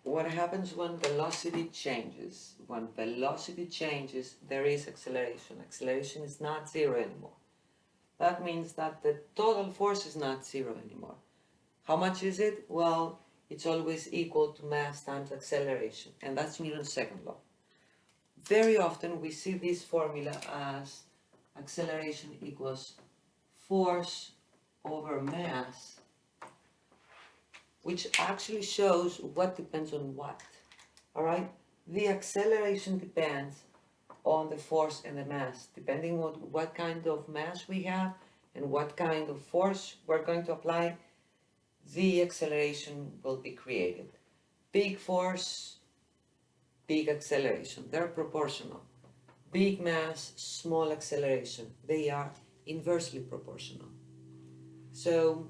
what happens when velocity changes? When velocity changes, there is acceleration. Acceleration is not zero anymore. That means that the total force is not zero anymore. How much is it? Well, it's always equal to mass times acceleration, and that's Newton's second law. Very often we see this formula as acceleration equals force over mass, which actually shows what depends on what. Alright? The acceleration depends on the force and the mass, depending on what kind of mass we have and what kind of force we're going to apply, the acceleration will be created. Big force, big acceleration, they're proportional. Big mass, small acceleration, they are inversely proportional. So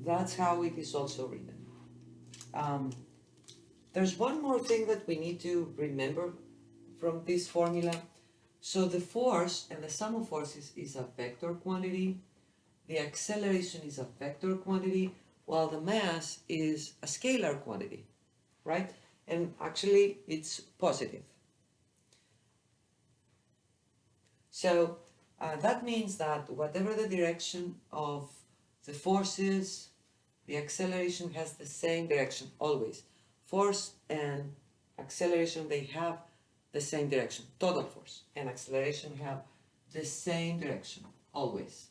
that's how it is also written. There's one more thing that we need to remember from this formula. So the force and the sum of forces is a vector quantity, the acceleration is a vector quantity, while the mass is a scalar quantity, right? And actually it's positive. So that means that whatever the direction of the force is, the acceleration has the same direction always. Force and acceleration, they have the same direction. Total force and acceleration have the same direction always.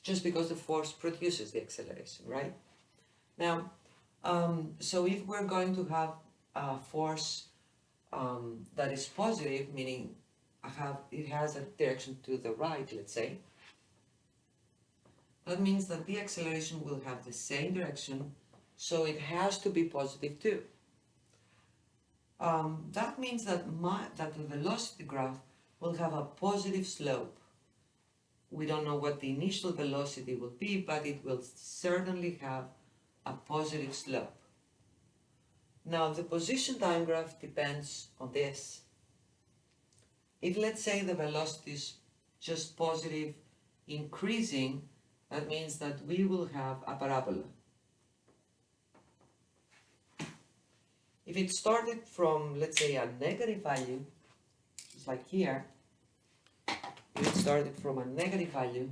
Just because the force produces the acceleration, right? Now, so if we're going to have a force that is positive, meaning it has a direction to the right, let's say, that means that the acceleration will have the same direction, so it has to be positive too. That means that the velocity graph will have a positive slope. We don't know what the initial velocity will be, but it will certainly have a positive slope. Now, the position time graph depends on this. If, let's say, the velocity is just positive increasing, that means that we will have a parabola. If it started from, let's say, a negative value, just like here, if it started from a negative value,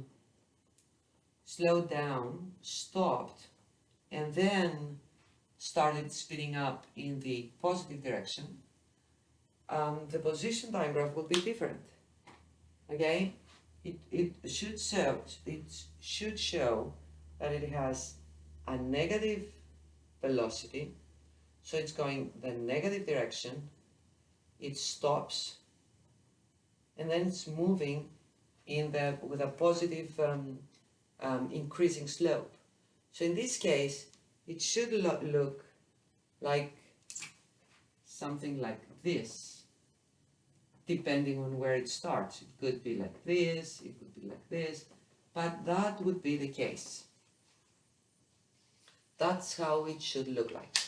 slowed down, stopped, and then started speeding up in the positive direction, the position time graph will be different. Okay? It should show that it has a negative velocity, so it's going the negative direction, it stops, and then it's moving with a positive increasing slope. So in this case, it should look like something like this, depending on where it starts. It could be like this, it could be like this, but that would be the case. That's how it should look like.